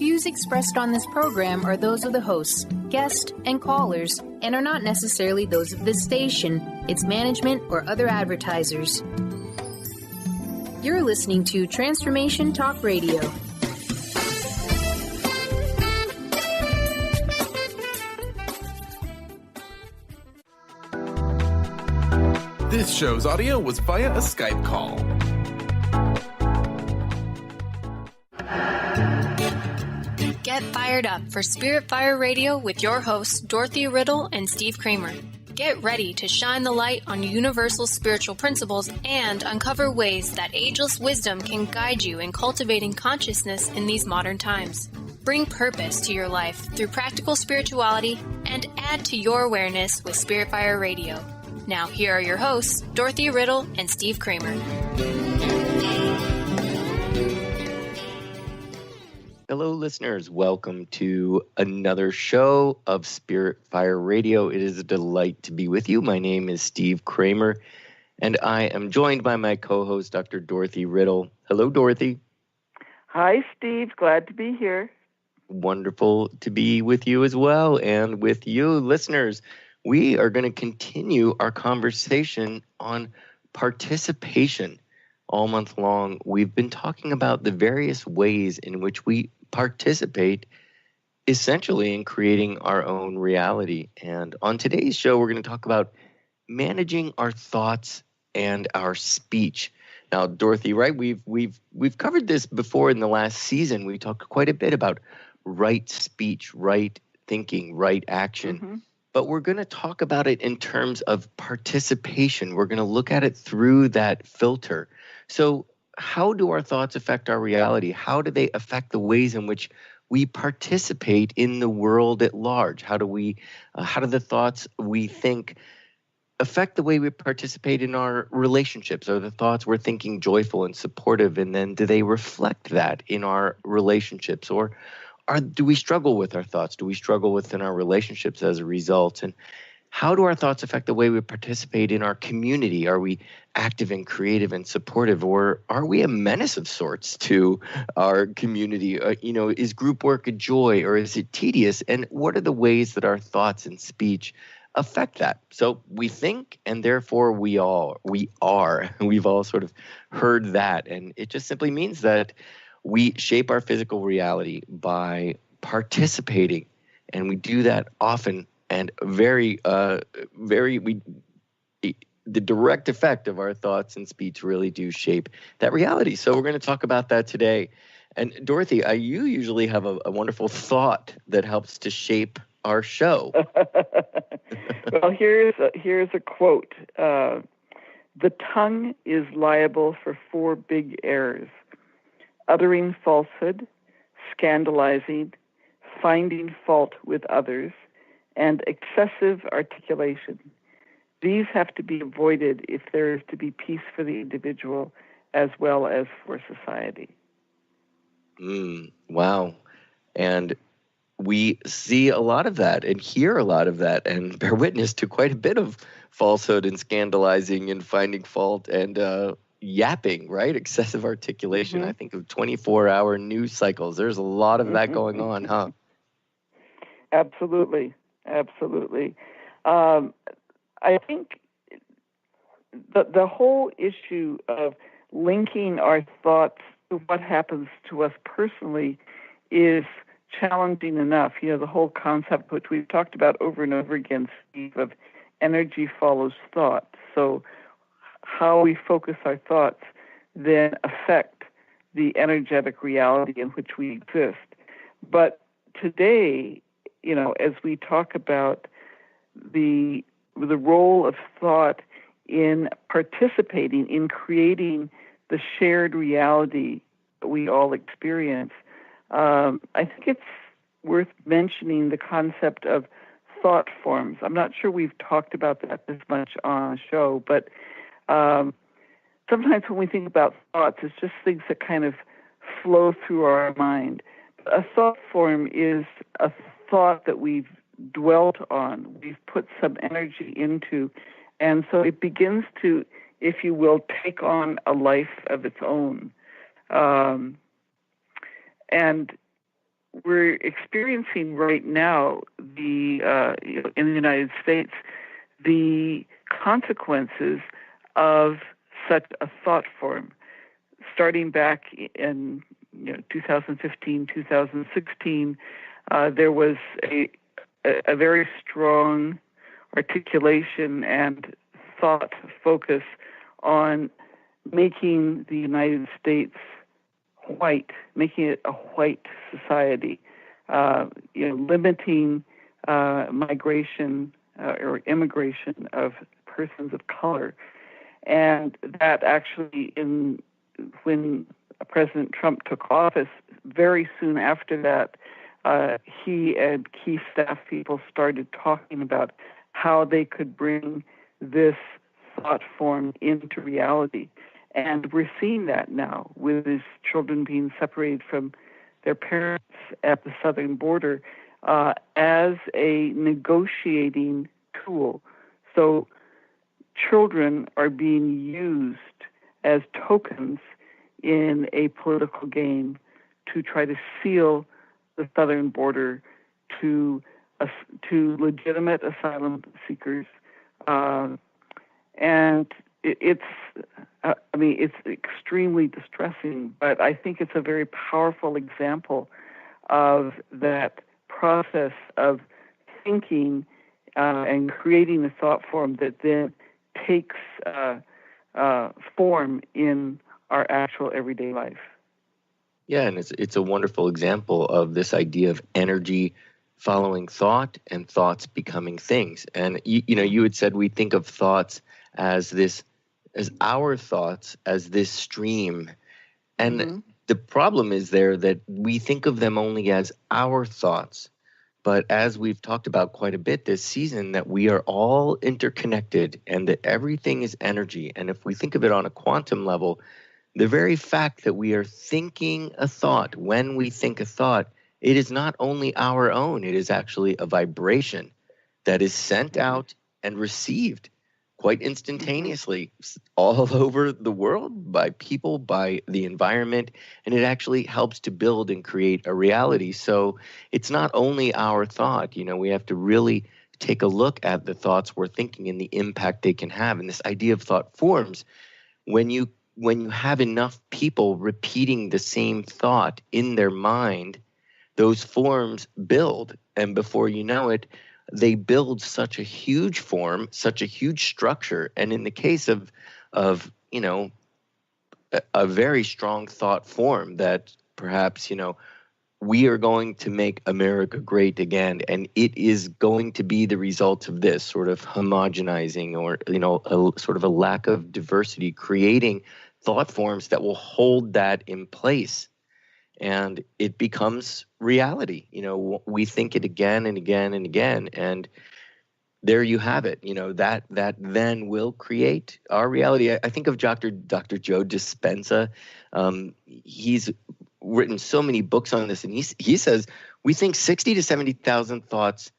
views expressed on this program are those of the hosts, guests, and callers, and are not necessarily those of this station, its management, or other advertisers. You're listening to Transformation Talk Radio. This show's audio was via a Skype call. Get fired up for Spirit Fire Radio with your hosts, Dorothy, Riddle, and Steve Kramer. Get ready to shine the light on universal spiritual principles and uncover ways that ageless wisdom can guide you in cultivating consciousness in these modern times. Bring purpose to your life through practical spirituality and add to your awareness with Spirit Fire Radio. Now, here are your hosts, Dorothy, Riddle, and Steve Kramer. Hello, listeners. Welcome to another show of Spirit Fire Radio. It is a delight to be with you. My name is Steve Kramer, and I am joined by my co-host, Dr. Dorothy Riddle. Hello, Dorothy. Hi, Steve. Glad to be here. Wonderful to be with you as well, and with you, listeners. We are going to continue our conversation on participation. All month long, we've been talking about the various ways in which we participate essentially in creating our own reality. And on today's show, we're going to talk about managing our thoughts and our speech. Now, Dorothy, right? We've covered this before in the last season. We talked quite a bit about right speech, right thinking, right action. Mm-hmm. But we're going to talk about it in terms of participation. We're going to look at it through that filter. So how do our thoughts affect our reality? How do they affect the ways in which we participate in the world at large? How do the thoughts we think affect the way we participate in our relationships? Are the thoughts we're thinking joyful and supportive? And then do they reflect that in our relationships? Or do we struggle with our thoughts? Do we struggle within our relationships as a result? And how do our thoughts affect the way we participate in our community? Are we active and creative and supportive, or are we a menace of sorts to our community? Is group work a joy, or is it tedious? And what are the ways that our thoughts and speech affect that? So we think, and therefore we are. We've all sort of heard that, and it just simply means that we shape our physical reality by participating, and we do that often. And the direct effect of our thoughts and speech really do shape that reality. So we're going to talk about that today. And Dorothy, you usually have a wonderful thought that helps to shape our show. Well, here's a quote. The tongue is liable for 4 big errors: uttering falsehood, scandalizing, finding fault with others, and excessive articulation. These have to be avoided if there is to be peace for the individual as well as for society. Wow. And we see a lot of that and hear a lot of that and bear witness to quite a bit of falsehood and scandalizing and finding fault and yapping, right? Excessive articulation. Mm-hmm. I think of 24-hour news cycles. There's a lot of that going on, huh? Absolutely. I think the whole issue of linking our thoughts to what happens to us personally is challenging enough. The whole concept, which we've talked about over and over again, Steve, of energy follows thought. So how we focus our thoughts then affect the energetic reality in which we exist. But today, as we talk about the role of thought in participating in creating the shared reality that we all experience, I think it's worth mentioning the concept of thought forms. I'm not sure we've talked about that this much on the show, but sometimes when we think about thoughts, it's just things that kind of flow through our mind. A thought form is a thought that we've dwelt on, we've put some energy into, and so it begins to, if you will, take on a life of its own. And we're experiencing right now in the United States the consequences of such a thought form. Starting back in 2015, 2016, there was a very strong articulation and thought focus on making the United States white, making it a white society, limiting migration or immigration of persons of color. And that actually, when President Trump took office, very soon after that, he and key staff people started talking about how they could bring this thought form into reality. And we're seeing that now with these children being separated from their parents at the southern border as a negotiating tool. So children are being used as tokens in a political game to try to seal the southern border to legitimate asylum seekers, and it's extremely distressing. But I think it's a very powerful example of that process of thinking and creating a thought form that then takes form in our actual everyday life. Yeah, and it's a wonderful example of this idea of energy following thought and thoughts becoming things. And you had said we think of thoughts as our thoughts as this stream. And the problem is there that we think of them only as our thoughts. But as we've talked about quite a bit this season, that we are all interconnected and that everything is energy. And if we think of it on a quantum level, the very fact that we are thinking a thought, when we think a thought, it is not only our own, it is actually a vibration that is sent out and received quite instantaneously all over the world by people, by the environment, and it actually helps to build and create a reality. So it's not only our thought, we have to really take a look at the thoughts we're thinking and the impact they can have. And this idea of thought forms, when you have enough people repeating the same thought in their mind, those forms build, and before you know it, they build such a huge form, such a huge structure. And in the case of a very strong thought form that perhaps, we are going to make America great again, and it is going to be the result of this sort of homogenizing or, a sort of a lack of diversity, creating thought forms that will hold that in place. And it becomes reality. We think it again and again and again, and there you have it. That then will create our reality. I think of Dr. Joe Dispenza. He's written so many books on this, and he says we think 60 to 70,000 thoughts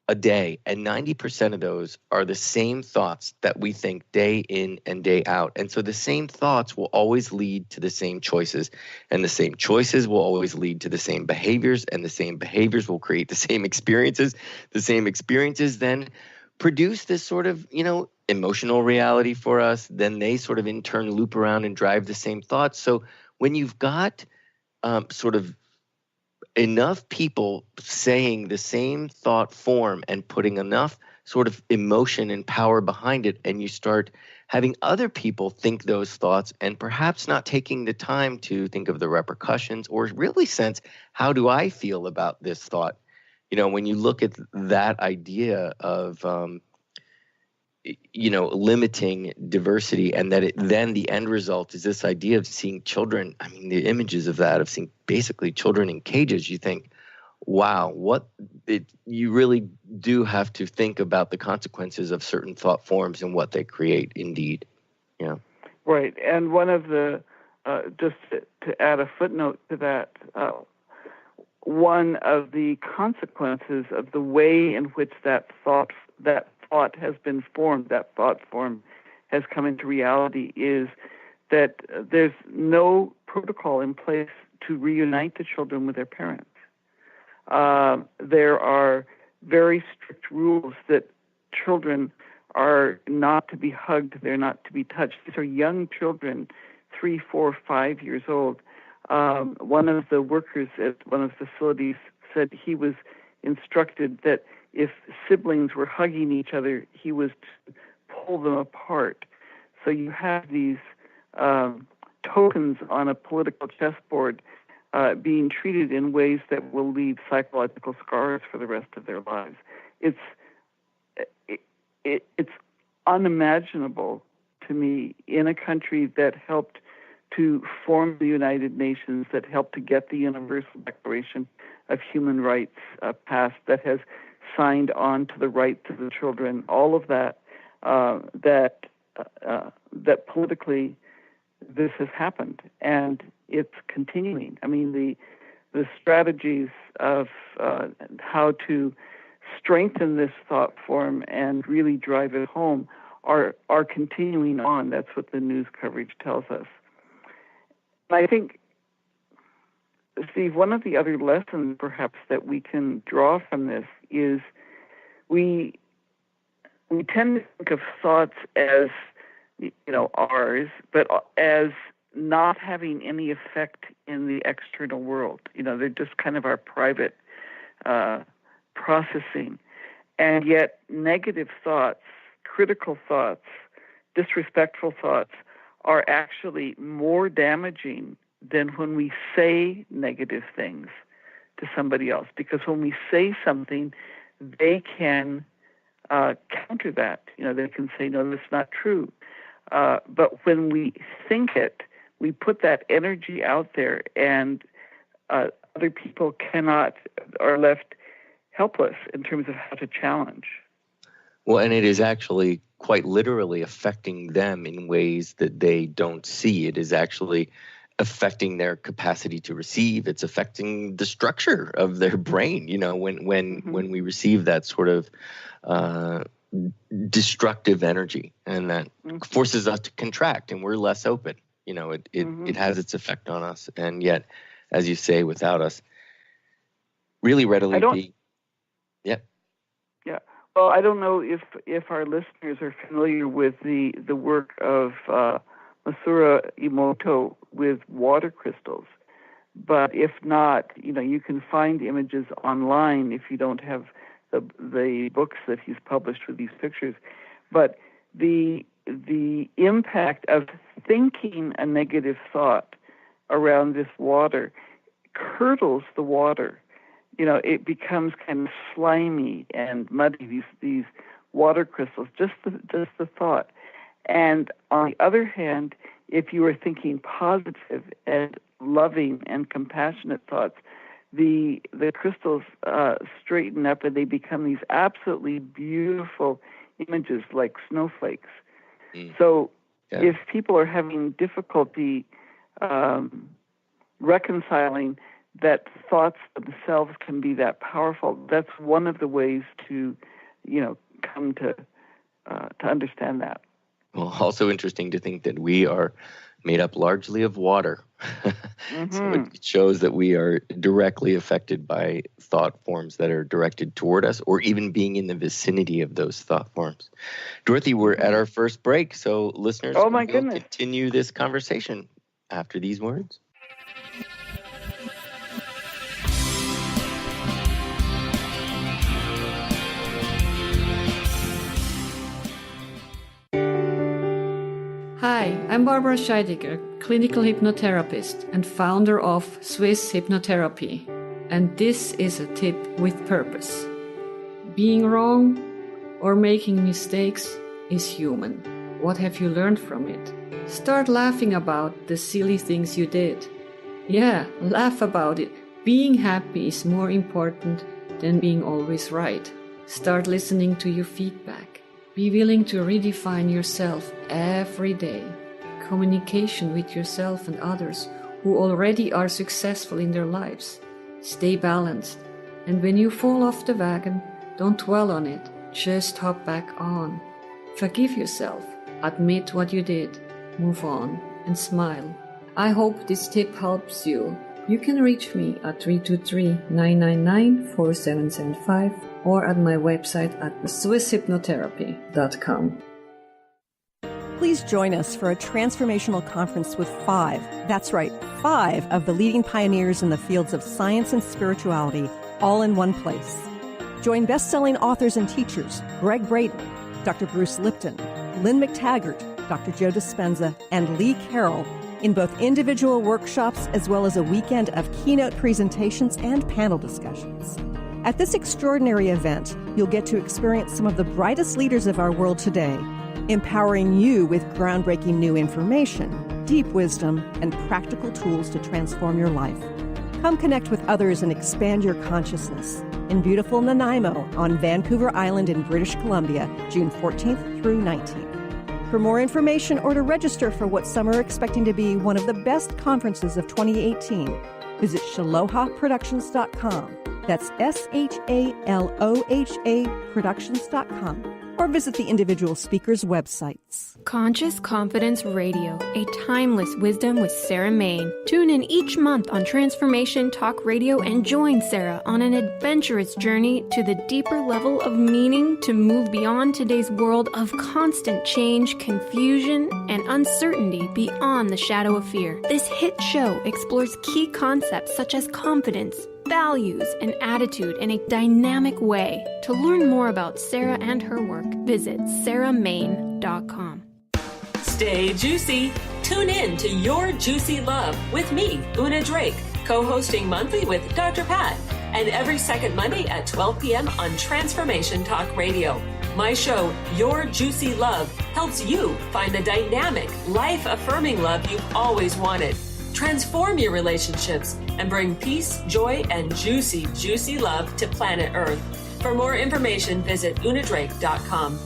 a day, and 90% of those are the same thoughts that we think day in and day out. And so the same thoughts will always lead to the same choices, and the same choices will always lead to the same behaviors, and the same behaviors will create the same experiences. The same experiences then produce this sort of, emotional reality for us. Then they sort of in turn loop around and drive the same thoughts. So when you've got sort of enough people saying the same thought form and putting enough sort of emotion and power behind it, and you start having other people think those thoughts and perhaps not taking the time to think of the repercussions or really sense, how do I feel about this thought? When you look at that idea of limiting diversity, and that then the end result is this idea of seeing children. I mean, the images of that, of seeing basically children in cages, you think, wow, you really do have to think about the consequences of certain thought forms and what they create indeed. Yeah. Right. And one of the, just to add a footnote to that, one of the consequences of the way in which that thought has been formed, that thought form has come into reality, is that there's no protocol in place to reunite the children with their parents. There are very strict rules that children are not to be hugged, they're not to be touched. These are young children, 3, 4, 5 years old. One of the workers at one of the facilities said he was instructed that if siblings were hugging each other, he was to pull them apart. So you have these tokens on a political chessboard being treated in ways that will leave psychological scars for the rest of their lives. It's unimaginable to me in a country that helped to form the United Nations, that helped to get the Universal Declaration of Human Rights passed, that has signed on to the rights of the children, all of that, that politically this has happened, and it's continuing. I mean, the strategies of how to strengthen this thought form and really drive it home are continuing on. That's what the news coverage tells us. And I think, Steve, one of the other lessons perhaps that we can draw from this is we tend to think of thoughts as, ours, but as not having any effect in the external world. They're just kind of our private processing. And yet negative thoughts, critical thoughts, disrespectful thoughts are actually more damaging than when we say negative things to somebody else. Because when we say something, they can counter that. They can say, no, that's not true. But when we think it, we put that energy out there, and other people are left helpless in terms of how to challenge. Well, and it is actually quite literally affecting them in ways that they don't see. It is actually affecting their capacity to receive. It's affecting the structure of their brain. When we receive that sort of destructive energy, and that forces us to contract, and we're less open. It has its effect on us, and yet, as you say, without us really readily be. Yeah. Yeah. Well, I don't know if our listeners are familiar with the work of Masaru Emoto with water crystals, but if not, you can find images online if you don't have the books that he's published with these pictures. But the impact of thinking a negative thought around this water curdles the water. It becomes kind of slimy and muddy, these water crystals, just the thought. And on the other hand, if you are thinking positive and loving and compassionate thoughts, the crystals straighten up, and they become these absolutely beautiful images like snowflakes. So if people are having difficulty reconciling that thoughts themselves can be that powerful, that's one of the ways to, come to understand that. Well, also interesting to think that we are made up largely of water. So it shows that we are directly affected by thought forms that are directed toward us, or even being in the vicinity of those thought forms. Dorothy, we're at our first break, so listeners, we'll continue this conversation after these words. Hi, I'm Barbara Scheidegger, clinical hypnotherapist and founder of Swiss Hypnotherapy. And this is a tip with purpose. Being wrong or making mistakes is human. What have you learned from it? Start laughing about the silly things you did. Yeah, laugh about it. Being happy is more important than being always right. Start listening to your feedback. Be willing to redefine yourself every day. Communication with yourself and others who already are successful in their lives. Stay balanced. And when you fall off the wagon, don't dwell on it. Just hop back on. Forgive yourself. Admit what you did. Move on and smile. I hope this tip helps you You can reach me at 323-999-4775 or at my website at swisshypnotherapy.com. Please join us for a transformational conference with 5 of the leading pioneers in the fields of science and spirituality, all in one place. Join best-selling authors and teachers Greg Braden, Dr. Bruce Lipton, Lynn McTaggart, Dr. Joe Dispenza, and Lee Carroll in both individual workshops as well as a weekend of keynote presentations and panel discussions. At this extraordinary event, you'll get to experience some of the brightest leaders of our world today, empowering you with groundbreaking new information, deep wisdom, and practical tools to transform your life. Come connect with others and expand your consciousness in beautiful Nanaimo on Vancouver Island in British Columbia, June 14th through 19th. For more information or to register for what some are expecting to be one of the best conferences of 2018, visit shalohaproductions.com. That's SHALOHA Productions.com. Or visit the individual speakers' websites. Conscious Confidence Radio, a timeless wisdom with Sarah Main. Tune in each month on Transformation Talk Radio and join Sarah on an adventurous journey to the deeper level of meaning to move beyond today's world of constant change, confusion, and uncertainty beyond the shadow of fear. This hit show explores key concepts such as confidence, values, and attitude in a dynamic way. To learn more about Sarah and her work, visit sarahmain.com. Stay juicy. Tune in to Your Juicy Love with me, Una Drake, co-hosting monthly with Dr. Pat, and every second Monday at 12 p.m. on Transformation Talk Radio. My show, Your Juicy Love, helps you find the dynamic, life-affirming love you've always wanted. Transform your relationships and bring peace, joy, and juicy, juicy love to planet Earth. For more information, visit unadrake.com.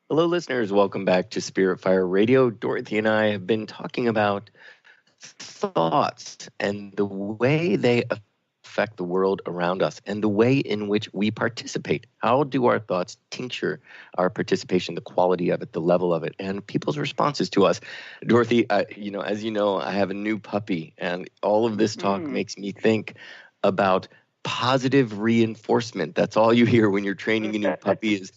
Hello, listeners. Welcome back to Spirit Fire Radio. Dorothy and I have been talking about thoughts and the way they affect the world around us and the way in which we participate. How do our thoughts tincture our participation, the quality of it, the level of it, and people's responses to us? Dorothy, as you know, I have a new puppy, and all of this talk makes me think about positive reinforcement. That's all you hear when you're training a new puppy is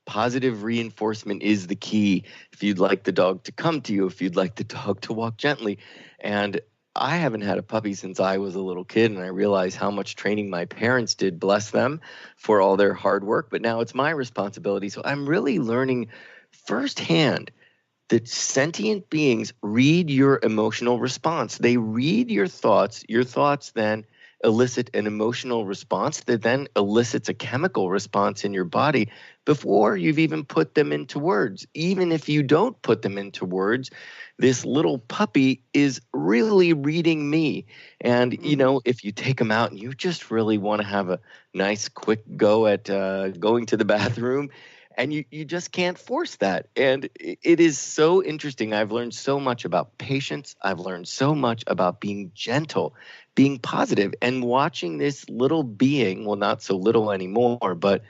positive reinforcement is the key. If you'd like the dog to come to you, if you'd like the dog to walk gently. And I haven't had a puppy since I was a little kid, and I realize how much training my parents did, bless them, for all their hard work. But now it's my responsibility. So I'm really learning firsthand that sentient beings read your emotional response. They read your thoughts. Your thoughts then elicit an emotional response that then elicits a chemical response in your body before you've even put them into words. Even if you don't put them into words, this little puppy is really reading me. And, if you take him out and you just really want to have a nice quick go at going to the bathroom, and you just can't force that. And it is so interesting. I've learned so much about patience. I've learned so much about being gentle, being positive, and watching this little being, well, not so little anymore, but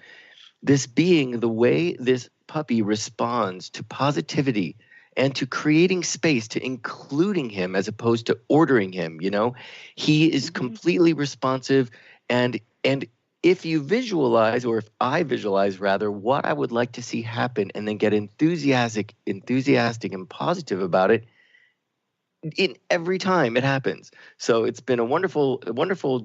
this being, the way this puppy responds to positivity and to creating space, to including him as opposed to ordering him. He is completely responsive. And if you visualize, or if I visualize rather, what I would like to see happen and then get enthusiastic and positive about it, in every time it happens. So it's been a wonderful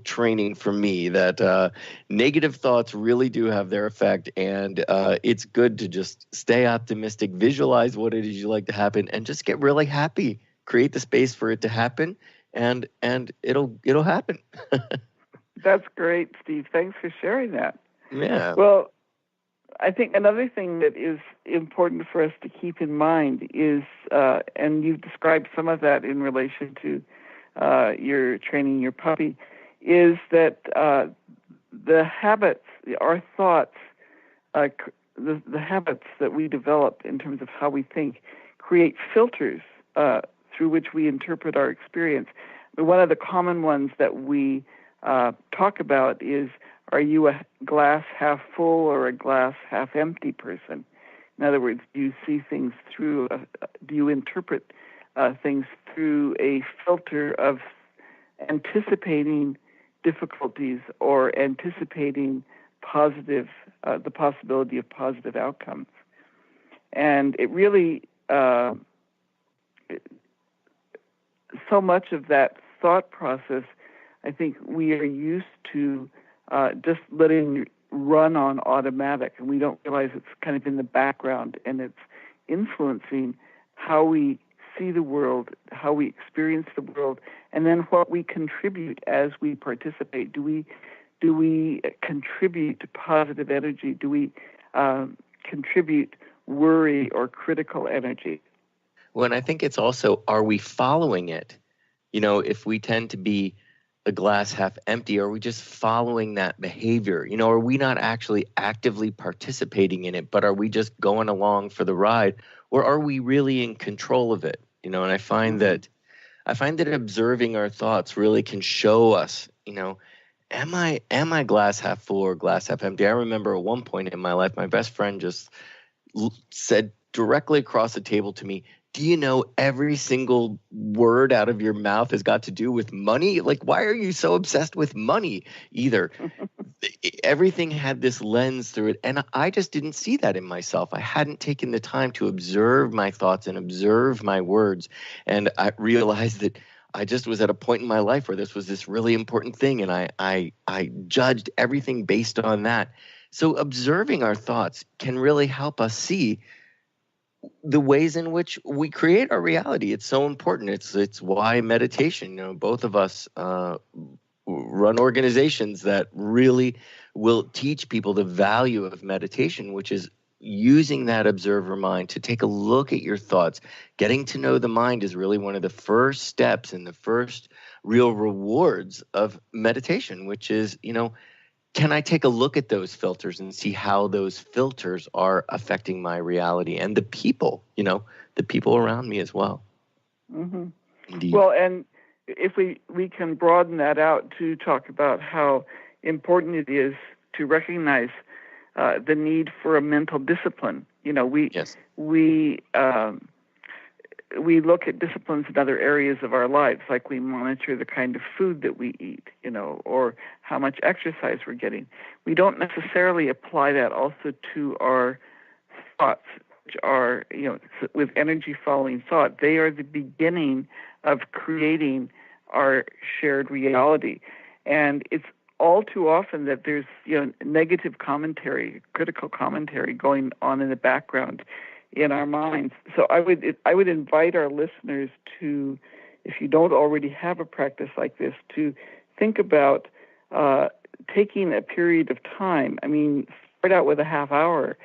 training for me that negative thoughts really do have their effect, and it's good to just stay optimistic, visualize what it is you like to happen, and just get really happy. Create the space for it to happen, and it'll happen. That's great, Steve. Thanks for sharing that. Yeah. Well, I think another thing that is important for us to keep in mind is, and you've described some of that in relation to your training your puppy, is that the habits, our thoughts, the habits that we develop in terms of how we think create filters through which we interpret our experience. One of the common ones that we talk about is Are you a glass half full or a glass half empty person? In other words, do you see things through, do you interpret things through a filter of anticipating difficulties or anticipating positive, the possibility of positive outcomes? And it really, so much of that thought process, I think we are used to just letting run on automatic, and we don't realize it's kind of in the background, and it's influencing how we see the world, how we experience the world, and then what we contribute as we participate. Do we contribute to positive energy? Do we contribute worry or critical energy? Well, and I think it's also, are we following it? You know, if we tend to be a glass half empty, are we just following that behavior? You know, are we not actually actively participating in it, but are we just going along for the ride, or are we really in control of it? You know, and I find that observing our thoughts really can show us, you know, am I glass half full or glass half empty? I remember at one point in my life, my best friend just said directly across the table to me, do you know every single word out of your mouth has got to do with money? Like, why are you so obsessed with money either? Everything had this lens through it. And I just didn't see that in myself. I hadn't taken the time to observe my thoughts and observe my words. And I realized that I just was at a point in my life where this was this really important thing. And I judged everything based on that. So observing our thoughts can really help us see the ways in which we create our reality. It's so important. It's why meditation, you know, both of us run organizations that really will teach people the value of meditation, which is using that observer mind to take a look at your thoughts. Getting to know the mind is really one of the first steps and the first real rewards of meditation, which is, you know, can I take a look at those filters and see how those filters are affecting my reality and the people, you know, the people around me as well? Mm-hmm. Indeed. Well, and if we can broaden that out to talk about how important it is to recognize the need for a mental discipline. You know, we look at disciplines in other areas of our lives, like we monitor the kind of food that we eat, you know, or how much exercise we're getting. We don't necessarily apply that also to our thoughts, which are, you know, with energy following thought. They are the beginning of creating our shared reality. And it's all too often that there's, you know, negative commentary, critical commentary going on in the background in our minds. So I would invite our listeners to, if you don't already have a practice like this, to think about taking a period of time. I mean, start out with a half hour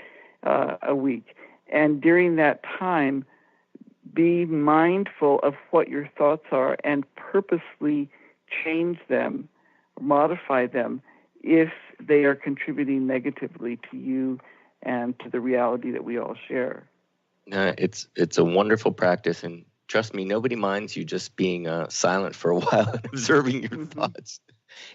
a week, and during that time, be mindful of what your thoughts are and purposely change them, modify them if they are contributing negatively to you and to the reality that we all share. It's a wonderful practice, and trust me, nobody minds you just being silent for a while and observing your thoughts.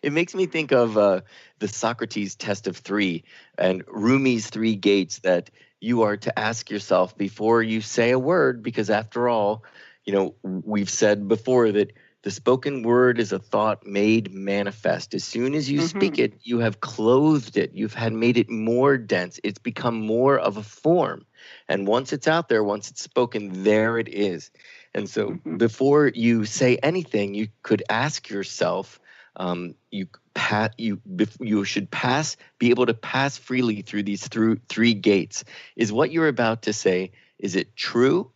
It makes me think of the Socrates test of three and Rumi's 3 gates that you are to ask yourself before you say a word, because after all, you know, we've said before that the spoken word is a thought made manifest. As soon as you speak it, you have clothed it. You've had made it more dense. It's become more of a form. And once it's out there, once it's spoken, there it is. And so before you say anything, you could ask yourself, you should be able to pass freely through these 3 gates. Is what you're about to say, is it true?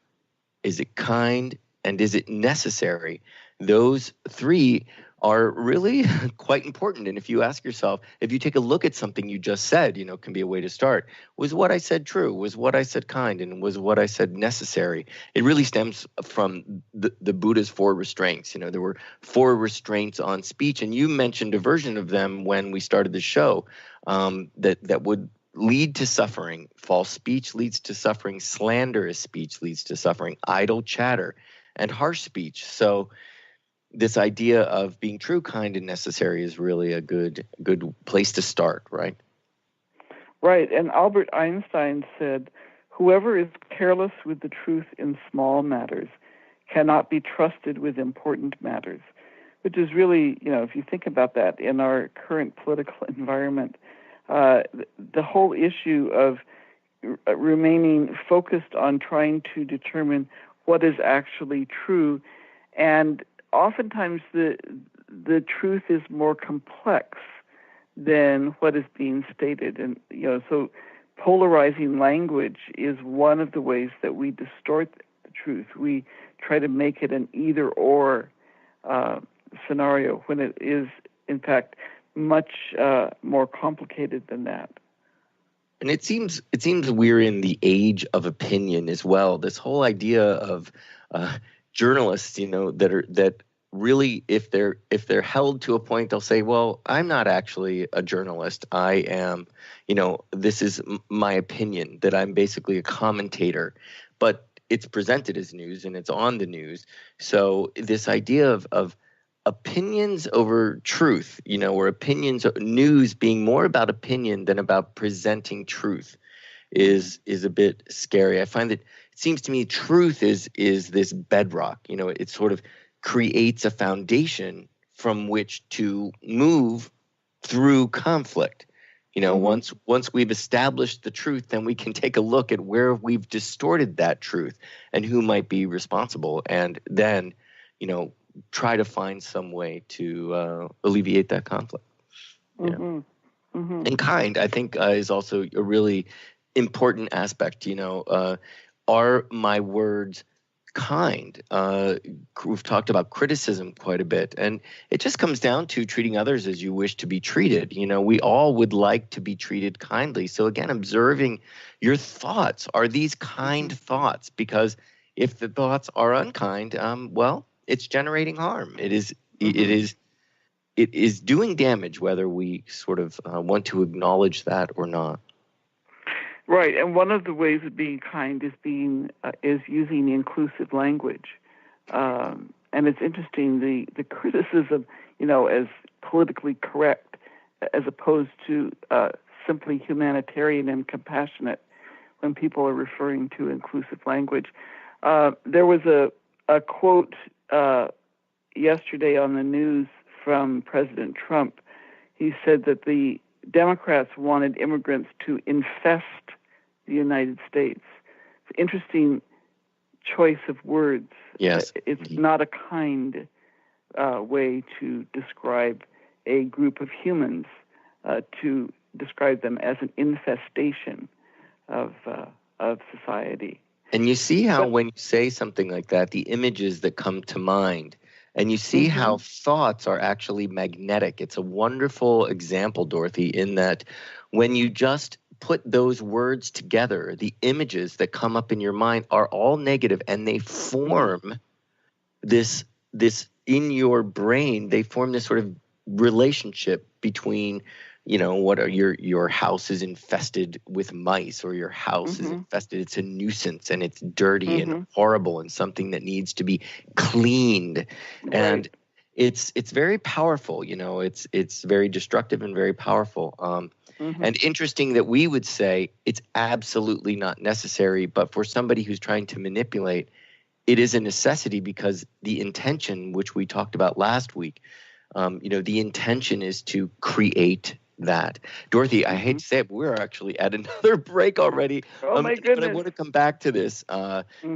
Is it kind? And is it necessary? Those 3 are really quite important. And if you ask yourself, if you take a look at something you just said, you know, can be a way to start. Was what I said true? Was what I said kind? And was what I said necessary? It really stems from the Buddha's 4 restraints. You know, there were 4 restraints on speech, and you mentioned a version of them when we started the show that would lead to suffering. False speech leads to suffering. Slanderous speech leads to suffering. Idle chatter and harsh speech. So this idea of being true, kind, and necessary is really a good place to start, right? Right. And Albert Einstein said, "Whoever is careless with the truth in small matters cannot be trusted with important matters," which is really, if you think about that in our current political environment, the whole issue of remaining focused on trying to determine what is actually true, and oftentimes the truth is more complex than what is being stated, and so polarizing language is one of the ways that we distort the truth. We try to make it an either-or scenario when it is, in fact, much more complicated than that. And it seems we're in the age of opinion as well. This whole idea of journalists, that really, if they're held to a point, they'll say, "Well, I'm not actually a journalist. I am, this is my opinion, that I'm basically a commentator." But it's presented as news and it's on the news. So this idea of opinions over truth, or opinions, news being more about opinion than about presenting truth is a bit scary. I find that it seems to me truth is this bedrock. It sort of creates a foundation from which to move through conflict. Once we've established the truth, then we can take a look at where we've distorted that truth and who might be responsible, and then, try to find some way to alleviate that conflict. And kind, I think, is also a really important aspect. Are my words kind? We've talked about criticism quite a bit, and it just comes down to treating others as you wish to be treated. We all would like to be treated kindly. So again, observing your thoughts. Are these kind thoughts? Because if the thoughts are unkind, well, it's generating harm. It is doing damage, whether we sort of want to acknowledge that or not. Right, and one of the ways of being kind is using inclusive language, and it's interesting the criticism, as politically correct, as opposed to simply humanitarian and compassionate when people are referring to inclusive language. There was a quote yesterday on the news from President Trump. He said that the Democrats wanted immigrants to infest the United States. It's an interesting choice of words. Yes. It's not a kind way to describe a group of humans, to describe them as an infestation of society. And you see how when you say something like that, the images that come to mind, and you see how thoughts are actually magnetic. It's a wonderful example, Dorothy, in that when you just put those words together, the images that come up in your mind are all negative, and they form this in your brain. They form this sort of relationship between, what are your house is infested with mice, or your house is infested. It's a nuisance, and it's dirty and horrible, and something that needs to be cleaned. Right. And it's very powerful. It's very destructive and very powerful. And interesting that we would say it's absolutely not necessary, but for somebody who's trying to manipulate, it is a necessity, because the intention, which we talked about last week, the intention is to create that. Dorothy, I hate to say it, but we're actually at another break already. Oh my goodness. But I want to come back to this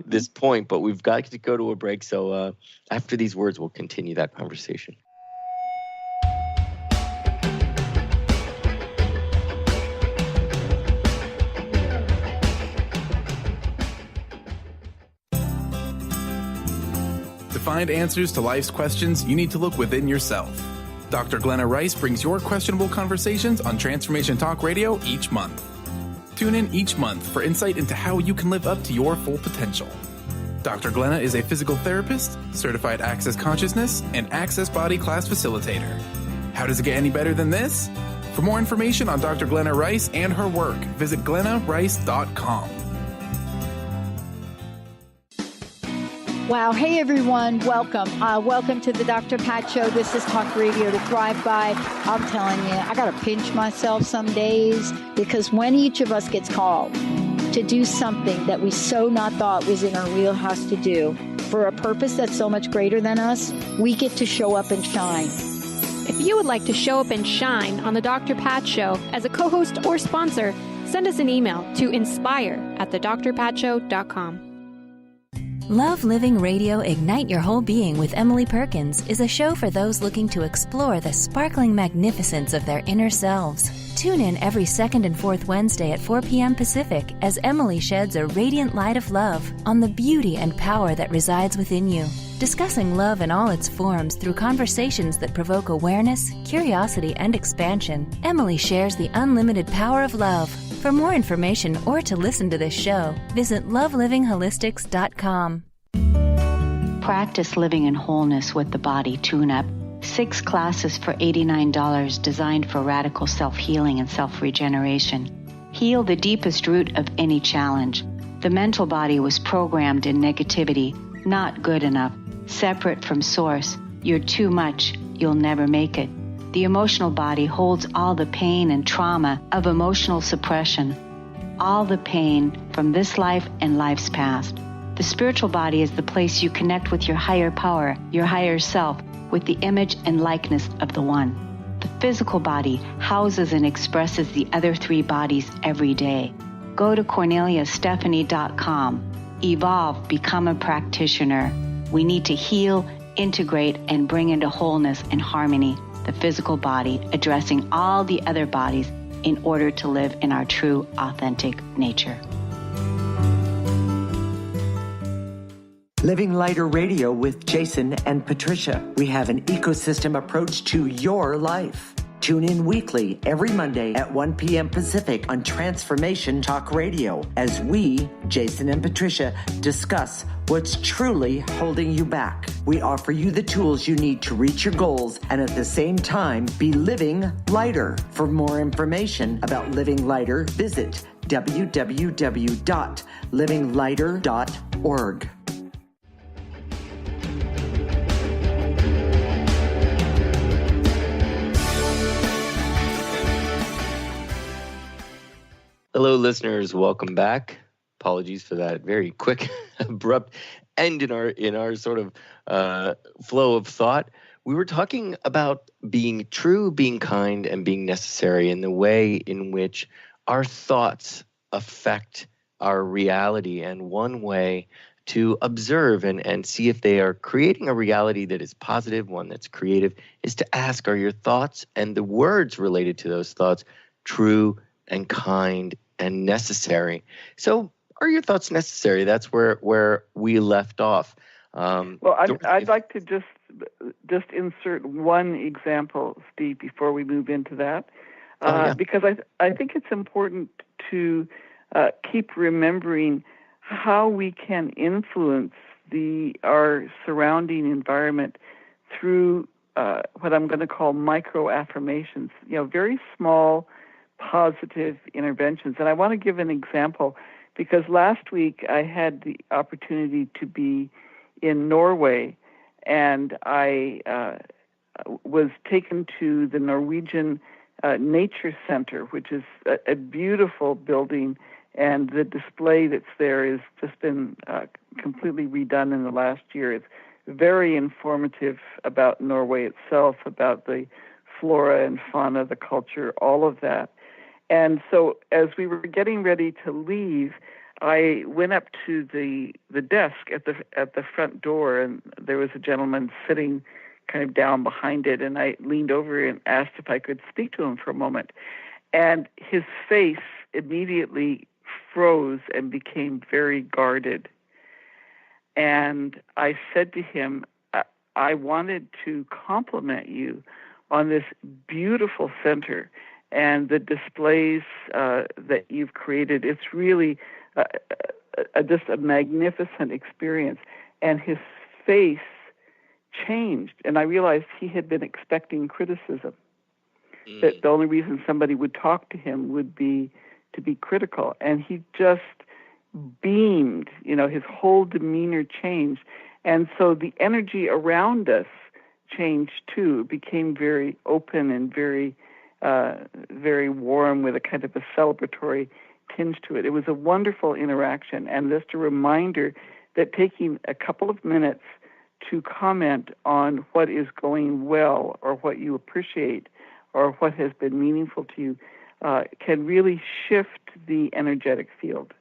this point, but we've got to go to a break. So after these words, we'll continue that conversation. To find answers to life's questions, you need to look within yourself. Dr. Glenna Rice brings your questionable conversations on Transformation Talk Radio each month. Tune in each month for insight into how you can live up to your full potential. Dr. Glenna is a physical therapist, certified Access Consciousness, and Access Body Class Facilitator. How does it get any better than this? For more information on Dr. Glenna Rice and her work, visit glennarice.com. Wow. Hey, everyone. Welcome. Welcome to the Dr. Pat Show. This is Talk Radio to Thrive By. I'm telling you, I got to pinch myself some days, because when each of us gets called to do something that we so not thought was in our wheelhouse to do for a purpose that's so much greater than us, we get to show up and shine. If you would like to show up and shine on the Dr. Pat Show as a co-host or sponsor, send us an email to inspire@thedrpatshow.com. Love Living Radio Ignite Your Whole Being with Emily Perkins is a show for those looking to explore the sparkling magnificence of their inner selves. Tune in every second and fourth Wednesday at 4 p.m. Pacific as Emily sheds a radiant light of love on the beauty and power that resides within you. Discussing love in all its forms through conversations that provoke awareness, curiosity, and expansion, Emily shares the unlimited power of love. For more information or to listen to this show, visit lovelivingHolistics.com. Practice living in wholeness with the body tune-up. 6 classes for $89 designed for radical self-healing and self-regeneration. Heal the deepest root of any challenge. The mental body was programmed in negativity, not good enough, separate from source. You're too much, you'll never make it. The emotional body holds all the pain and trauma of emotional suppression, all the pain from this life and life's past. The spiritual body is the place you connect with your higher power, your higher self, with the image and likeness of the One. The physical body houses and expresses the other 3 bodies every day. Go to CorneliaStephanie.com. Evolve, become a practitioner. We need to heal, integrate, and bring into wholeness and harmony the physical body, addressing all the other bodies in order to live in our true, authentic nature. Living Lighter Radio with Jason and Patricia. We have an ecosystem approach to your life. Tune in weekly every Monday at 1 p.m. Pacific on Transformation Talk Radio as we, Jason and Patricia, discuss what's truly holding you back. We offer you the tools you need to reach your goals and at the same time be living lighter. For more information about Living Lighter, visit www.livinglighter.org. Hello, listeners. Welcome back. Apologies for that very quick, abrupt end in our sort of flow of thought. We were talking about being true, being kind, and being necessary, and the way in which our thoughts affect our reality. And one way to observe and see if they are creating a reality that is positive, one that's creative, is to ask, are your thoughts and the words related to those thoughts true and kind and necessary? So are your thoughts necessary? That's where we left off. Well, I'd like to just insert one example, Steve, before we move into that, because I think it's important to keep remembering how we can influence our surrounding environment through what I'm going to call micro affirmations. Very small, positive interventions. And I want to give an example because last week I had the opportunity to be in Norway, and I was taken to the Norwegian Nature Center, which is a beautiful building, and the display that's there has just been completely redone in the last year. It's very informative about Norway itself, about the flora and fauna, the culture, all of that. And so as we were getting ready to leave, I went up to the desk at the front door, and there was a gentleman sitting kind of down behind it, and I leaned over and asked if I could speak to him for a moment. And his face immediately froze and became very guarded. And I said to him, I wanted to compliment you on this beautiful center and the displays that you've created. It's really just a magnificent experience. And his face changed, and I realized he had been expecting criticism. That the only reason somebody would talk to him would be to be critical. And he just beamed, his whole demeanor changed. And so the energy around us changed too. It became very open and very, very warm with a kind of a celebratory tinge to it. It was a wonderful interaction, and just a reminder that taking a couple of minutes to comment on what is going well or what you appreciate or what has been meaningful to you can really shift the energetic field.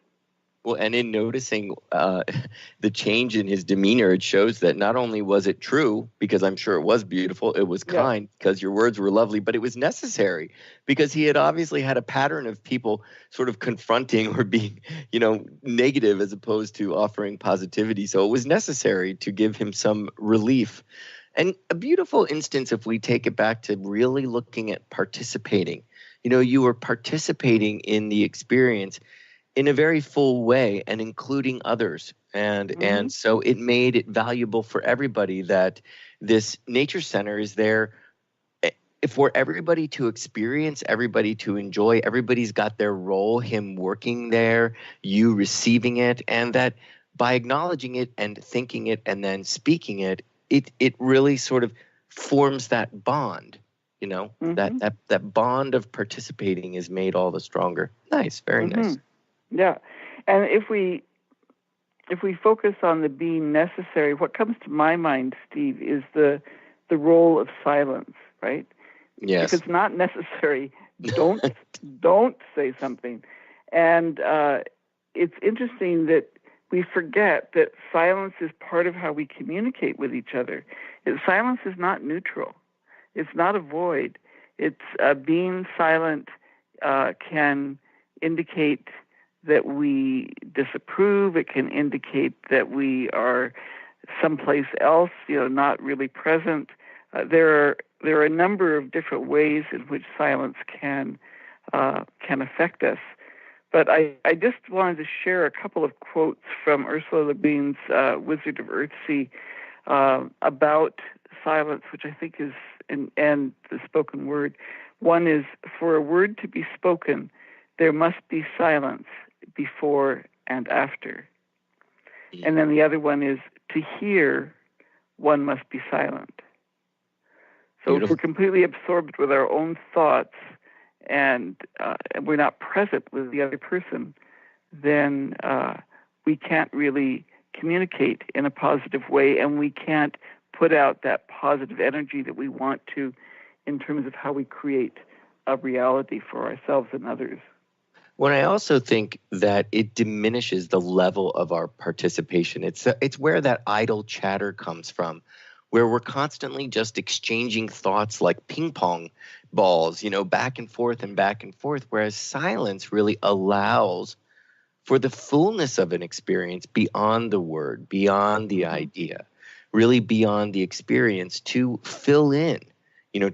Well, and in noticing the change in his demeanor, it shows that not only was it true, because I'm sure it was beautiful, it was kind, because your words were lovely, but it was necessary, because he had obviously had a pattern of people sort of confronting or being, negative as opposed to offering positivity. So it was necessary to give him some relief. And a beautiful instance, if we take it back to really looking at participating, you were participating in the experience in a very full way and including others. And so it made it valuable for everybody that this nature center is there for everybody to experience, everybody to enjoy. Everybody's got their role, him working there, you receiving it, and that by acknowledging it and thinking it and then speaking it, it really sort of forms that bond, that bond of participating is made all the stronger. Nice, very nice. Yeah, and if we focus on the being necessary, what comes to my mind, Steve, is the role of silence, right? Yes. If it's not necessary, don't say something. And it's interesting that we forget that silence is part of how we communicate with each other. Silence is not neutral. It's not a void. It's being silent can indicate that we disapprove. It can indicate that we are someplace else, not really present. There are a number of different ways in which silence can affect us. But I just wanted to share a couple of quotes from Ursula Le Guin's Wizard of Earthsea about silence, which I think is, and the spoken word. One is, for a word to be spoken, there must be silence before and after. And then the other one is, to hear, one must be silent. So if we're completely absorbed with our own thoughts and we're not present with the other person, then we can't really communicate in a positive way, and we can't put out that positive energy that we want to in terms of how we create a reality for ourselves and others. Well, I also think that it diminishes the level of our participation. It's where that idle chatter comes from, where we're constantly just exchanging thoughts like ping pong balls, back and forth, whereas silence really allows for the fullness of an experience beyond the word, beyond the idea, really beyond the experience, to fill in,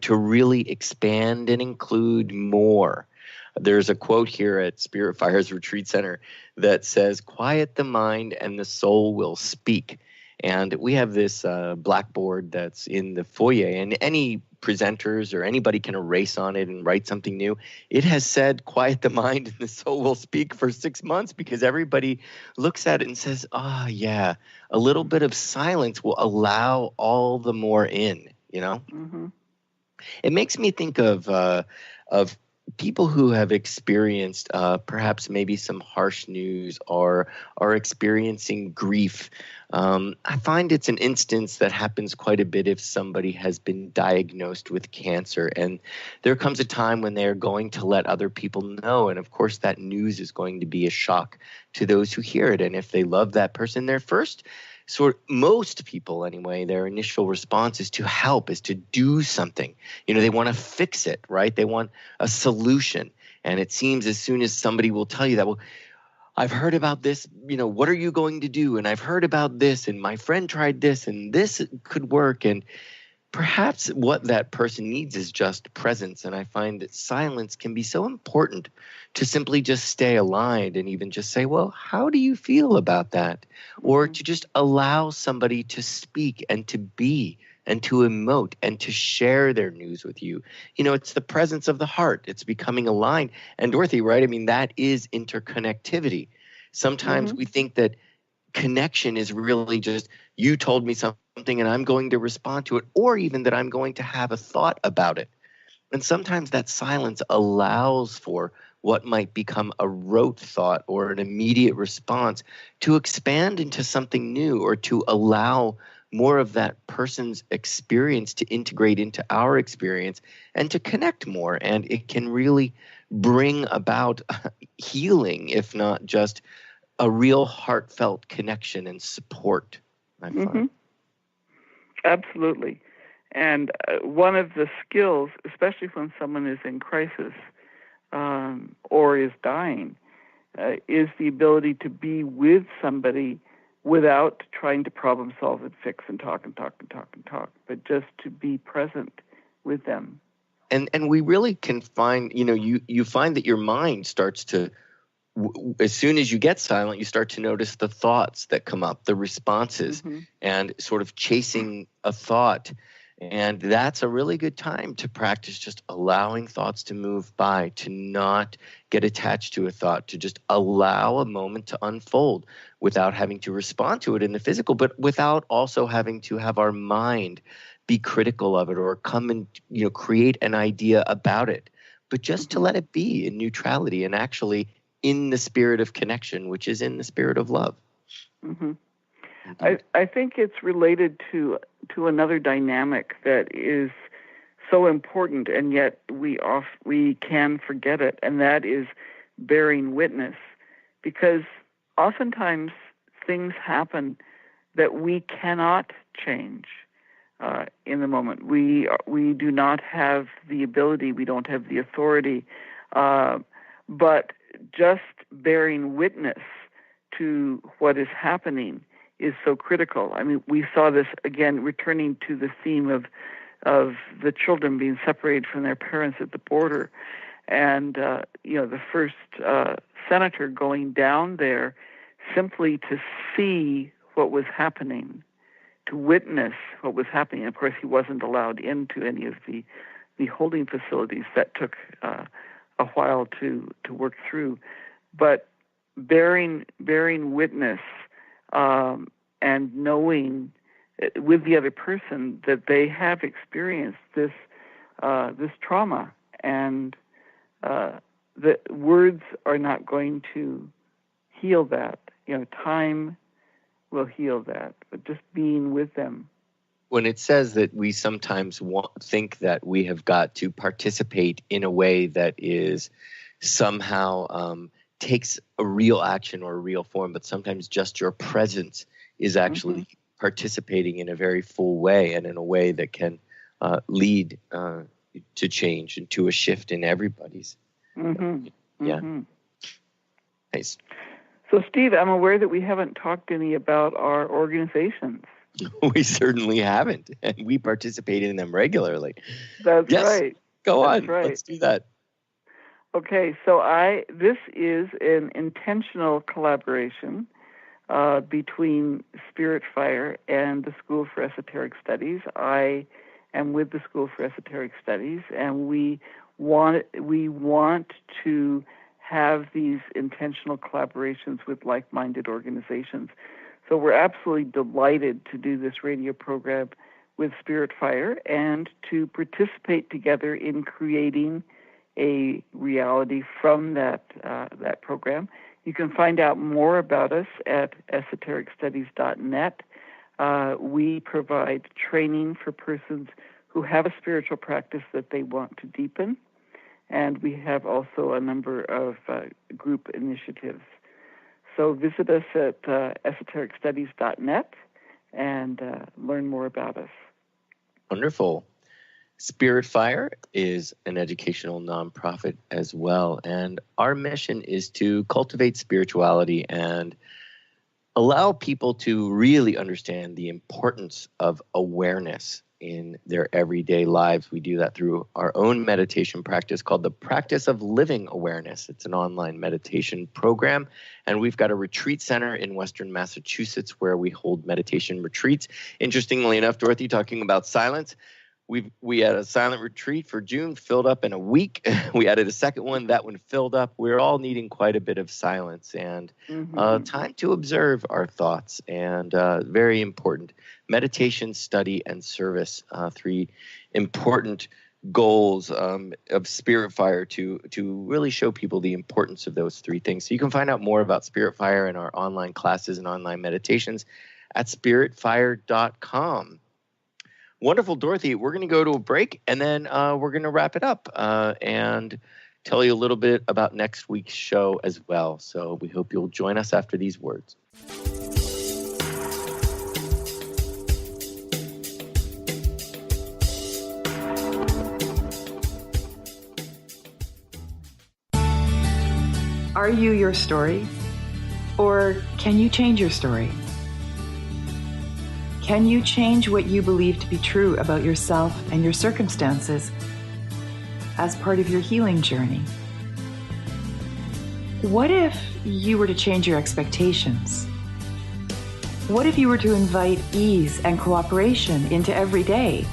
to really expand and include more. There's a quote here at Spirit Fire's Retreat Center that says, "Quiet the mind and the soul will speak." And we have this blackboard that's in the foyer, and any presenters or anybody can erase on it and write something new. It has said, "Quiet the mind and the soul will speak" for 6 months, because everybody looks at it and says, yeah, a little bit of silence will allow all the more in, It makes me think of people who have experienced perhaps maybe some harsh news or are experiencing grief. I find it's an instance that happens quite a bit if somebody has been diagnosed with cancer, and there comes a time when they're going to let other people know. And of course, that news is going to be a shock to those who hear it. And if they love that person, their first most people anyway, their initial response is to help, is to do something. They want to fix it, right? They want a solution. And it seems as soon as somebody will tell you that, well, I've heard about this, what are you going to do? And I've heard about this, and my friend tried this, and this could work. And perhaps what that person needs is just presence. And I find that silence can be so important to simply just stay aligned and even just say, well, how do you feel about that? Or to just allow somebody to speak and to be and to emote and to share their news with you. It's the presence of the heart. It's becoming aligned. And Dorothy, right? I mean, that is interconnectivity. Sometimes we think that connection is really just you told me something and I'm going to respond to it, or even that I'm going to have a thought about it. And sometimes that silence allows for what might become a rote thought or an immediate response to expand into something new, or to allow more of that person's experience to integrate into our experience and to connect more. And it can really bring about healing, if not just a real heartfelt connection and support, I find. Absolutely. And one of the skills, especially when someone is in crisis or is dying, is the ability to be with somebody without trying to problem solve and fix and talk, but just to be present with them. And we really can find, you find that your mind starts to, as soon as you get silent, you start to notice the thoughts that come up, the responses, and sort of chasing a thought. And that's a really good time to practice just allowing thoughts to move by, to not get attached to a thought, to just allow a moment to unfold without having to respond to it in the physical, but without also having to have our mind be critical of it or come and create an idea about it, but just to let it be in neutrality and actually in the spirit of connection, which is in the spirit of love. I think it's related to another dynamic that is so important, and yet we can forget it, and that is bearing witness. Because oftentimes things happen that we cannot change in the moment. We do not have the ability, we don't have the authority, but just bearing witness to what is happening is so critical. I mean, we saw this again, returning to the theme of the children being separated from their parents at the border, and the first senator going down there simply to see what was happening, to witness what was happening. Of course, he wasn't allowed into any of the holding facilities. That took a while to work through, but bearing witness and knowing with the other person that they have experienced this trauma, and the words are not going to heal that. Time will heal that, but just being with them. When it says that we sometimes think that we have got to participate in a way that is somehow takes a real action or a real form, but sometimes just your presence is actually participating in a very full way, and in a way that can lead to change and to a shift in everybody's. Nice. So, Steve, I'm aware that we haven't talked any about our organizations. We certainly haven't, and we participate in them regularly. That's right. Go on. Right. Let's do that. Okay, so this is an intentional collaboration between Spirit Fire and the School for Esoteric Studies. I am with the School for Esoteric Studies, and we want to have these intentional collaborations with like-minded organizations. So we're absolutely delighted to do this radio program with Spirit Fire and to participate together in creating a reality from that program. You can find out more about us at esotericstudies.net. We provide training for persons who have a spiritual practice that they want to deepen, and we have also a number of group initiatives. So visit us at esotericstudies.net and learn more about us. Wonderful. Spirit Fire is an educational nonprofit as well, and our mission is to cultivate spirituality and allow people to really understand the importance of awareness in their everyday lives. We do that through our own meditation practice called the Practice of Living Awareness. It's an online meditation program, and we've got a retreat center in Western Massachusetts where we hold meditation retreats. Interestingly enough, Dorothy, talking about silence, We had a silent retreat for June, filled up in a week. We added a second one. That one filled up. We're all needing quite a bit of silence and time to observe our thoughts. And very important. Meditation, study, and service. 3 important goals of Spirit Fire to really show people the importance of those 3 things. So you can find out more about Spirit Fire and our online classes and online meditations at spiritfire.com. Wonderful, Dorothy. We're going to go to a break, and then we're going to wrap it up and tell you a little bit about next week's show as well. So we hope you'll join us after these words. Are you your story? Or can you change your story? Can you change what you believe to be true about yourself and your circumstances as part of your healing journey? What if you were to change your expectations? What if you were to invite ease and cooperation into every day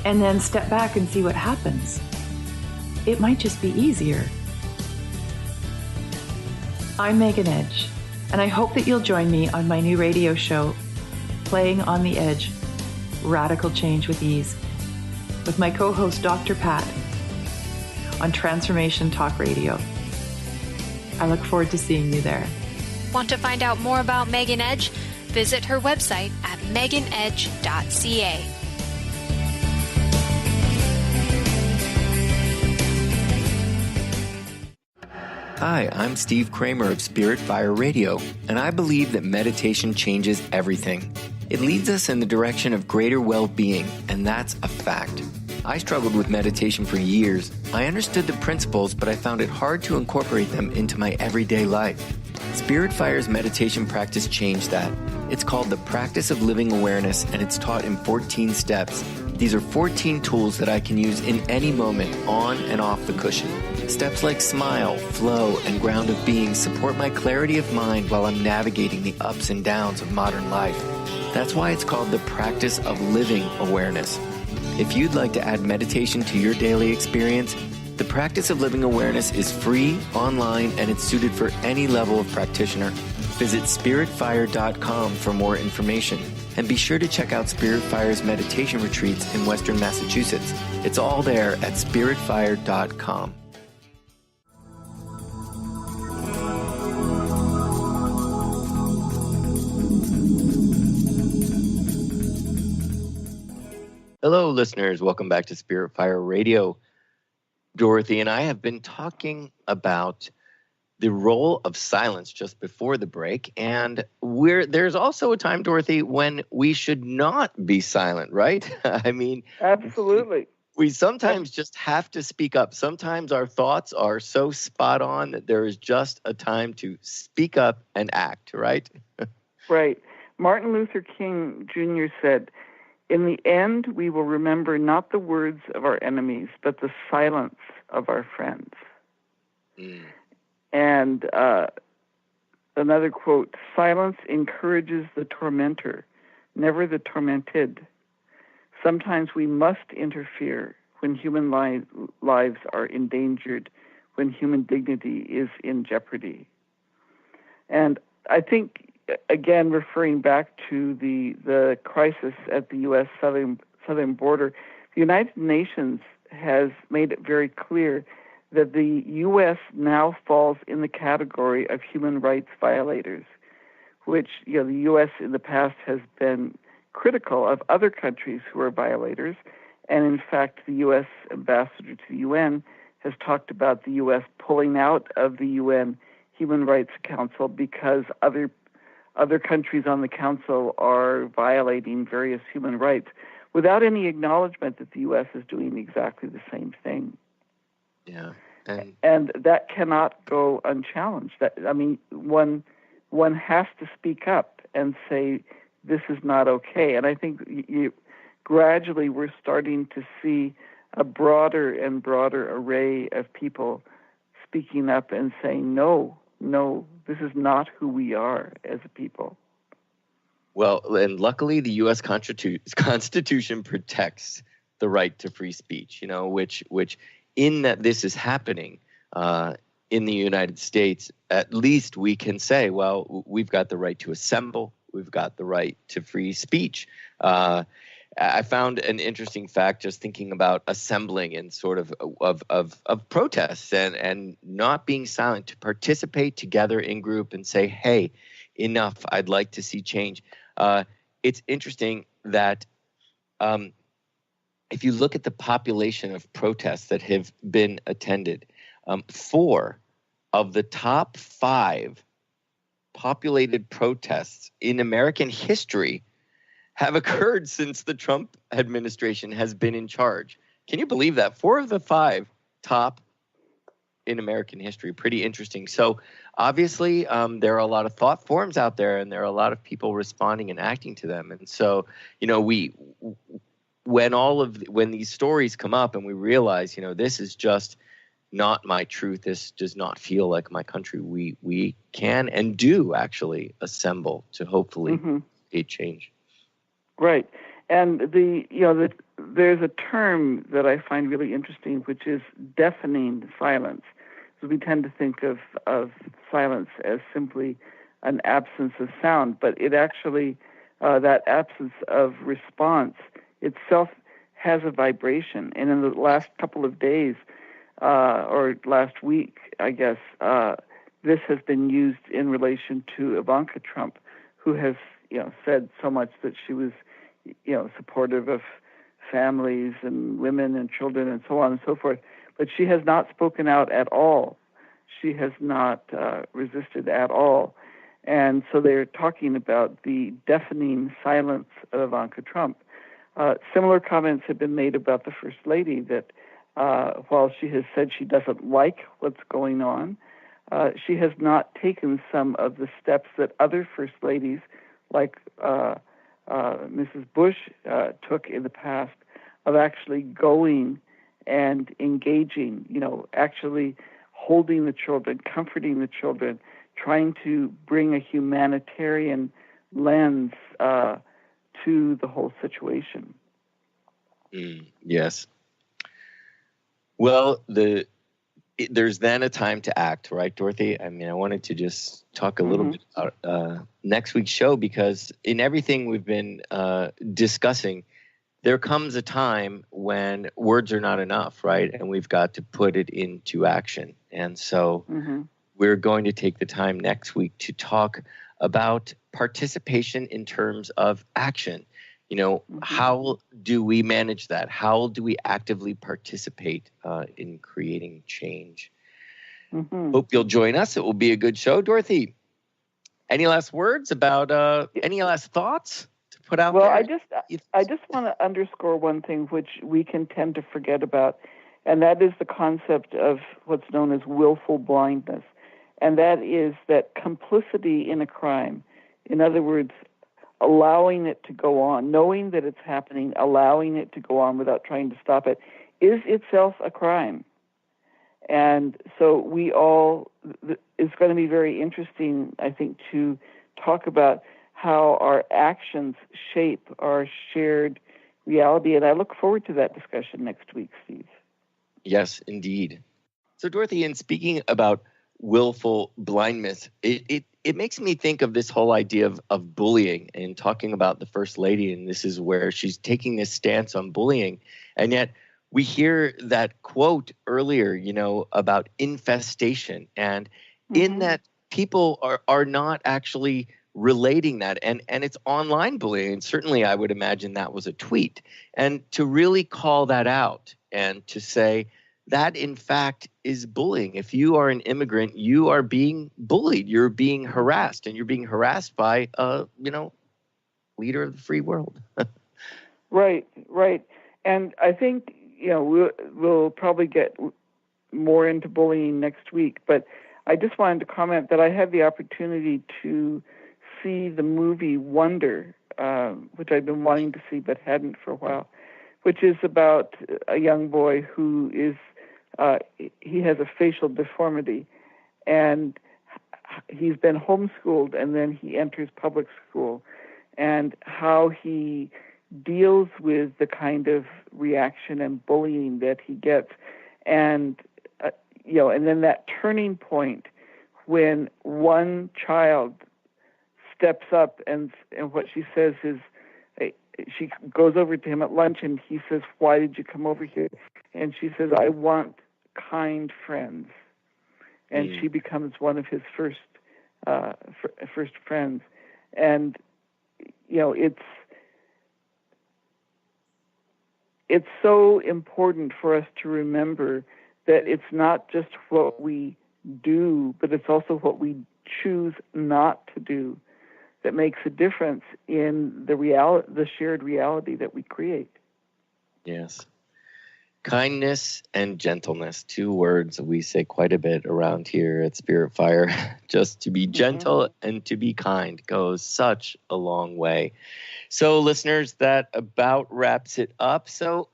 and then step back and see what happens? It might just be easier. I'm Megan Edge, and I hope that you'll join me on my new radio show, Playing on the Edge, Radical Change with Ease, with my co-host Dr. Pat on Transformation Talk Radio. I look forward to seeing you there. Want to find out more about Megan Edge? Visit her website at meganedge.ca. Hi, I'm Steve Kramer of Spirit Fire Radio, and I believe that meditation changes everything. It leads us in the direction of greater well-being, and that's a fact. I struggled with meditation for years. I understood the principles, but I found it hard to incorporate them into my everyday life. Spirit Fire's meditation practice changed that. It's called the Practice of Living Awareness, and it's taught in 14 steps. These are 14 tools that I can use in any moment, on and off the cushion. Steps like smile, flow, and ground of being support my clarity of mind while I'm navigating the ups and downs of modern life. That's why it's called the Practice of Living Awareness. If you'd like to add meditation to your daily experience, the Practice of Living Awareness is free, online, and it's suited for any level of practitioner. Visit spiritfire.com for more information. And be sure to check out Spirit Fire's meditation retreats in Western Massachusetts. It's all there at spiritfire.com. Hello, listeners. Welcome back to Spirit Fire Radio. Dorothy and I have been talking about the role of silence just before the break, and there's also a time, Dorothy, when we should not be silent, right? I mean, absolutely. We sometimes just have to speak up. Sometimes our thoughts are so spot on that there is just a time to speak up and act, right? Right. Martin Luther King Jr. said, "In the end, we will remember not the words of our enemies, but the silence of our friends." And another quote, "Silence encourages the tormentor, never the tormented. Sometimes we must interfere when human lives are endangered, when human dignity is in jeopardy." And I think, again, referring back to the crisis at the U.S. southern border, the United Nations has made it very clear that the U.S. now falls in the category of human rights violators, which, the U.S. in the past has been critical of other countries who are violators. And in fact, the U.S. ambassador to the UN has talked about the U.S. pulling out of the UN Human Rights Council because other countries on the council are violating various human rights without any acknowledgement that the U.S. is doing exactly the same thing. Yeah. And that cannot go unchallenged. One has to speak up and say, this is not okay. And I think gradually we're starting to see a broader and broader array of people speaking up and saying, no, this is not who we are as a people. Well, and luckily the U.S. Constitution protects the right to free speech, which in that this is happening in the United States, at least we can say, well, we've got the right to assemble, we've got the right to free speech. I found an interesting fact just thinking about assembling and sort of protests and not being silent, to participate together in group and say, hey, enough, I'd like to see change. It's interesting that if you look at the population of protests that have been attended, 4 of the top 5 populated protests in American history have occurred since the Trump administration has been in charge. Can you believe that? 4 of the 5 top in American history. Pretty interesting. So obviously there are a lot of thought forms out there, and there are a lot of people responding and acting to them. And so, when these stories come up and we realize, this is just not my truth, this does not feel like my country, we can and do actually assemble to hopefully create change. Right. And there's a term that I find really interesting, which is deafening silence. So we tend to think of silence as simply an absence of sound, but it actually, that absence of response itself has a vibration. And in the last couple of days, or last week, I guess, this has been used in relation to Ivanka Trump, who has, said so much that she was, supportive of families and women and children and so on and so forth. But she has not spoken out at all. She has not resisted at all. And so they're talking about the deafening silence of Ivanka Trump. Similar comments have been made about the First Lady, that while she has said she doesn't like what's going on, she has not taken some of the steps that other First Ladies, like Mrs. Bush, took in the past, of actually going and engaging, actually holding the children, comforting the children, trying to bring a humanitarian lens to the whole situation. Yes. Well, there's then a time to act, right, Dorothy? I mean, I wanted to just talk a little bit about next week's show, because in everything we've been discussing, there comes a time when words are not enough, right? And we've got to put it into action. And so we're going to take the time next week to talk about participation in terms of action. How do we manage that? How do we actively participate in creating change? Hope you'll join us. It will be a good show. Dorothy, any last words about, any last thoughts to put out there? Well, I just want to underscore one thing which we can tend to forget about, and that is the concept of what's known as willful blindness. And that is that complicity in a crime, in other words, allowing it to go on, knowing that it's happening, allowing it to go on without trying to stop it, is itself a crime. And so it's going to be very interesting, I think, to talk about how our actions shape our shared reality. And I look forward to that discussion next week, Steve. Yes, indeed. So, Dorothy, in speaking about willful blindness, it makes me think of this whole idea of bullying, and talking about the First Lady, and this is where she's taking this stance on bullying. And yet we hear that quote earlier, about infestation, and in that people are not actually relating that, and it's online bullying. And certainly I would imagine that was a tweet. And to really call that out and to say, that, in fact, is bullying. If you are an immigrant, you are being bullied. You're being harassed, and you're being harassed by a, leader of the free world. Right. And I think, we'll probably get more into bullying next week. But I just wanted to comment that I had the opportunity to see the movie Wonder, which I'd been wanting to see but hadn't for a while, which is about a young boy who is he has a facial deformity, and he's been homeschooled, and then he enters public school, and how he deals with the kind of reaction and bullying that he gets. And, and then that turning point when one child steps up and what she says is, she goes over to him at lunch and he says, "Why did you come over here?" And she says, "I want kind friends." And she becomes one of his first friends. And, it's so important for us to remember that it's not just what we do, but it's also what we choose not to do that makes a difference in the shared reality that we create. Yes. Kindness and gentleness, 2 words we say quite a bit around here at Spirit Fire. Just to be gentle and to be kind goes such a long way. So listeners, that about wraps it up. So,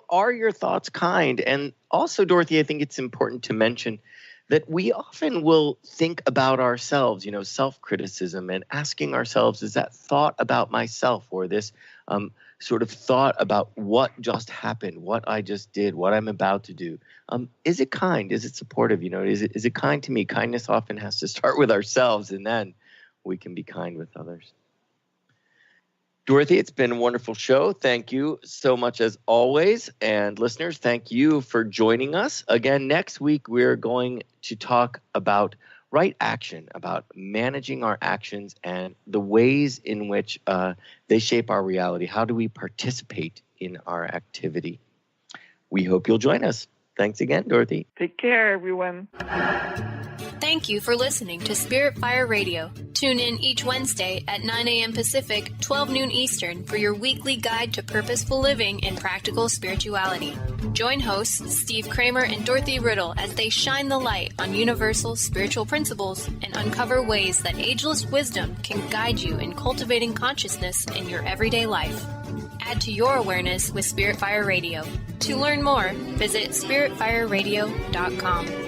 are your thoughts kind? And also, Dorothy, I think it's important to mention that we often will think about ourselves, self-criticism, and asking ourselves, is that thought about myself, or this sort of thought about what just happened, what I just did, what I'm about to do? Is it kind? Is it supportive? Is it kind to me? Kindness often has to start with ourselves, and then we can be kind with others. Dorothy, it's been a wonderful show. Thank you so much as always. And listeners, thank you for joining us. Again, next week, we're going to talk about right action, about managing our actions and the ways in which they shape our reality. How do we participate in our activity? We hope you'll join us. Thanks again, Dorothy. Take care, everyone. Thank you for listening to Spirit Fire Radio. Tune in each Wednesday at 9 a.m. Pacific, 12 noon Eastern for your weekly guide to purposeful living and practical spirituality. Join hosts Steve Kramer and Dorothy Riddle as they shine the light on universal spiritual principles and uncover ways that ageless wisdom can guide you in cultivating consciousness in your everyday life. Add to your awareness with Spirit Fire Radio. To learn more, visit spiritfireradio.com.